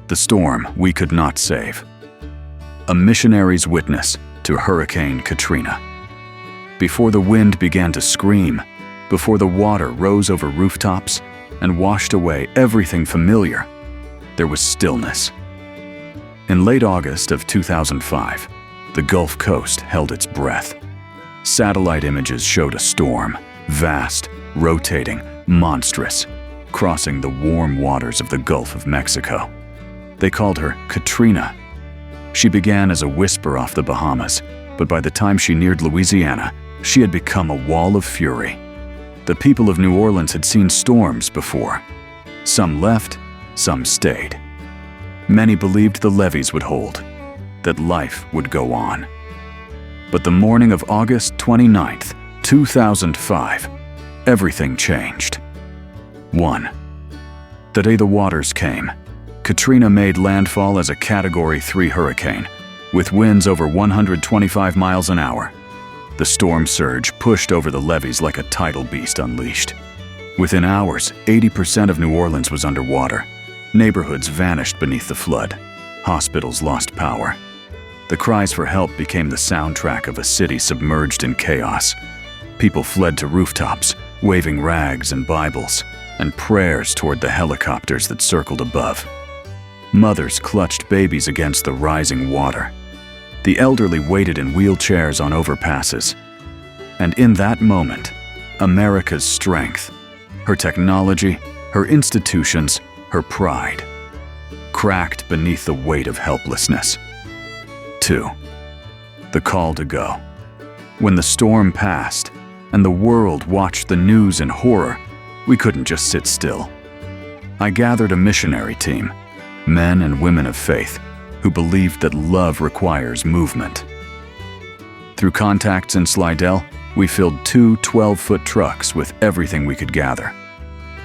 The storm we could not save. A missionary's witness to Hurricane Katrina. Before the wind began to scream, before the water rose over rooftops and washed away everything familiar, there was stillness. In late August of 2005, the Gulf Coast held its breath. Satellite images showed a storm, vast, rotating, monstrous, crossing the warm waters of the Gulf of Mexico. They called her Katrina. She began as a whisper off the Bahamas, but by the time she neared Louisiana, she had become a wall of fury. The people of New Orleans had seen storms before. Some left, some stayed. Many believed the levees would hold, that life would go on. But the morning of August 29th, 2005, everything changed. 1. The day the waters came, Katrina made landfall as a Category 3 hurricane, with winds over 125 miles an hour. The storm surge pushed over the levees like a tidal beast unleashed. Within hours, 80% of New Orleans was underwater. Neighborhoods vanished beneath the flood. Hospitals lost power. The cries for help became the soundtrack of a city submerged in chaos. People fled to rooftops, waving rags and Bibles, and prayers toward the helicopters that circled above. Mothers clutched babies against the rising water. The elderly waited in wheelchairs on overpasses. And in that moment, America's strength, her technology, her institutions, her pride, cracked beneath the weight of helplessness. 2. The call to go. When the storm passed and the world watched the news in horror, we couldn't just sit still. I gathered a missionary team, men and women of faith, who believed that love requires movement. Through contacts in Slidell, we filled 2 12-foot trucks with everything we could gather: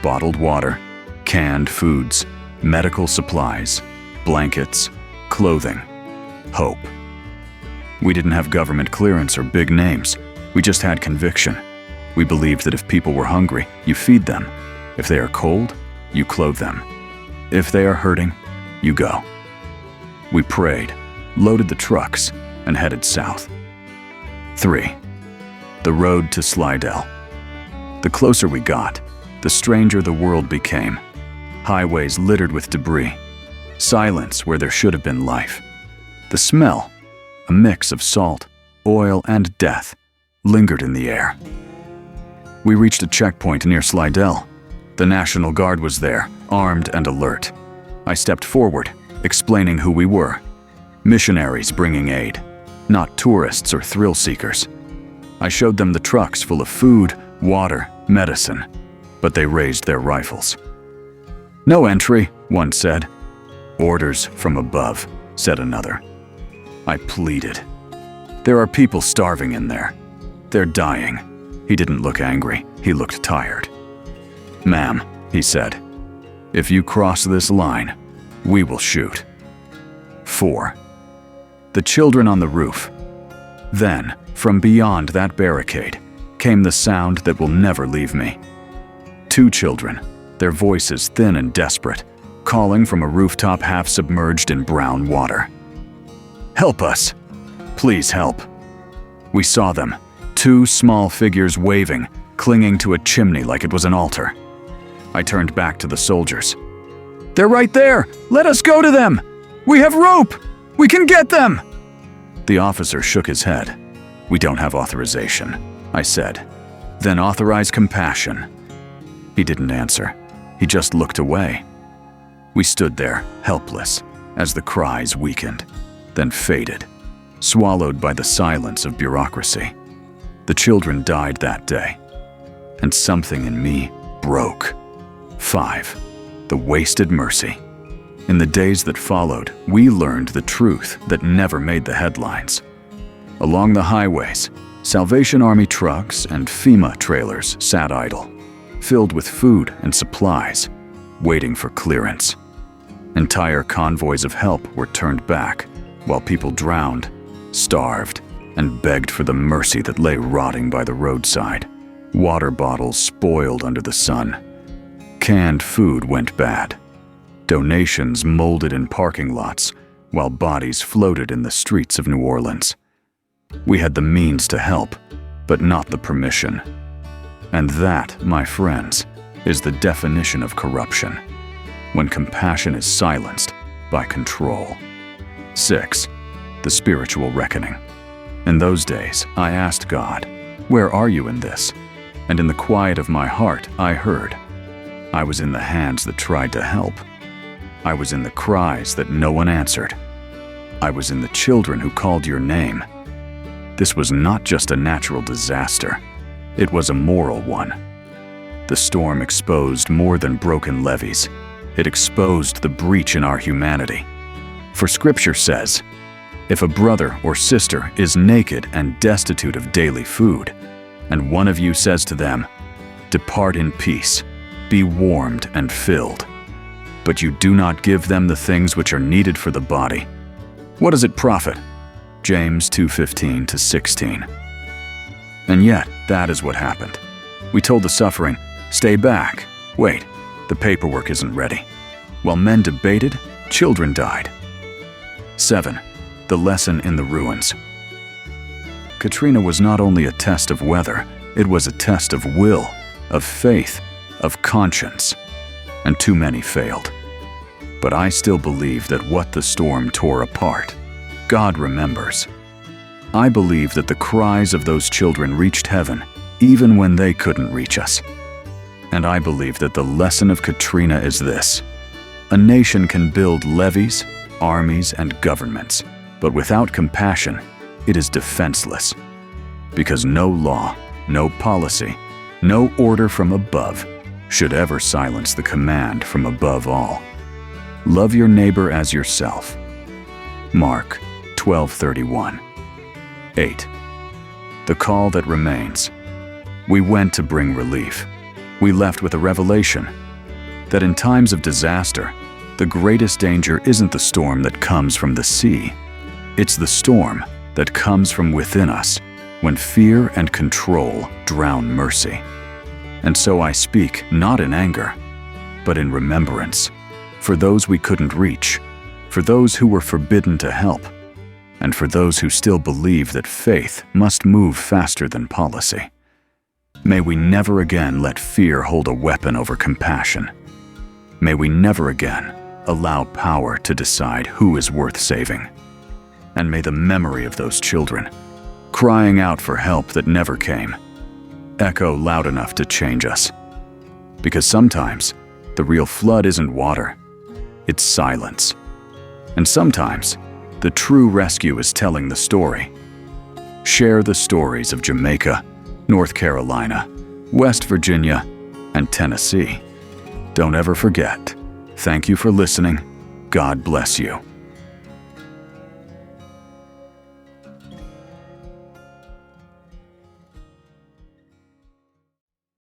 bottled water, canned foods, medical supplies, blankets, clothing, hope. We didn't have government clearance or big names. We just had conviction. We believed that if people were hungry, you feed them. If they are cold, you clothe them. If they are hurting, you go. We prayed, loaded the trucks, and headed south. 3. The road to Slidell. The closer we got, the stranger the world became. Highways littered with debris. Silence where there should have been life. The smell, a mix of salt, oil, and death, lingered in the air. We reached a checkpoint near Slidell. The National Guard was there, armed and alert. I stepped forward, explaining who we were. Missionaries bringing aid, not tourists or thrill seekers. I showed them the trucks full of food, water, medicine, but they raised their rifles. "No entry," one said. "Orders from above," said another. I pleaded. "There are people starving in there. They're dying." He didn't look angry, he looked tired. "Ma'am," he said, "if you cross this line, we will shoot." 4. The children on the roof. Then, from beyond that barricade, came the sound that will never leave me. 2 children, their voices thin and desperate, calling from a rooftop half submerged in brown water. "Help us! Please help!" We saw them, 2 small figures waving, clinging to a chimney like it was an altar. I turned back to the soldiers. "They're right there! Let us go to them! We have rope! We can get them!" The officer shook his head. "We don't have authorization," I said. "Then authorize compassion." He didn't answer. He just looked away. We stood there, helpless, as the cries weakened, then faded, swallowed by the silence of bureaucracy. The children died that day, and something in me broke. 5. The wasted mercy. In the days that followed, we learned the truth that never made the headlines. Along the highways, Salvation Army trucks and FEMA trailers sat idle, filled with food and supplies, waiting for clearance. Entire convoys of help were turned back, while people drowned, starved, and begged for the mercy that lay rotting by the roadside. Water bottles spoiled under the sun. Canned food went bad. donations molded in parking lots, while bodies floated in the streets of New Orleans. We had the means to help, but not the permission. And that, my friends, is the definition of corruption, when compassion is silenced by control. 6. The spiritual reckoning. In those days, I asked God, "Where are you in this?" And in the quiet of my heart, I heard. I was in the hands that tried to help. I was in the cries that no one answered. I was in the children who called your name. This was not just a natural disaster. It was a moral one. The storm exposed more than broken levees. It exposed the breach in our humanity. For Scripture says, "If a brother or sister is naked and destitute of daily food, and one of you says to them, 'Depart in peace, be warmed and filled,' but you do not give them the things which are needed for the body, what does it profit?" James 2:15-16. And yet, that is what happened. We told the suffering, "Stay back, wait, the paperwork isn't ready." While men debated, children died. 7. The lesson in the ruins. Katrina was not only a test of weather, it was a test of will, of faith, of conscience, and too many failed. But I still believe that what the storm tore apart, God remembers. I believe that the cries of those children reached heaven, even when they couldn't reach us. And I believe that the lesson of Katrina is this: a nation can build levees, armies, and governments, but without compassion, it is defenseless. Because no law, no policy, no order from above should ever silence the command from above all. Love your neighbor as yourself. Mark 12:31. 8. The call that remains. We went to bring relief. We left with a revelation that in times of disaster, the greatest danger isn't the storm that comes from the sea. It's the storm that comes from within us when fear and control drown mercy. And so I speak not in anger, but in remembrance, for those we couldn't reach, for those who were forbidden to help, and for those who still believe that faith must move faster than policy. May we never again let fear hold a weapon over compassion. May we never again allow power to decide who is worth saving. And may the memory of those children, crying out for help that never came, echo loud enough to change us. Because sometimes the real flood isn't water, it's silence. And sometimes the true rescue is telling the story. Share the stories of Jamaica, North Carolina, West Virginia, and Tennessee. Don't ever forget. Thank you for listening. God bless you.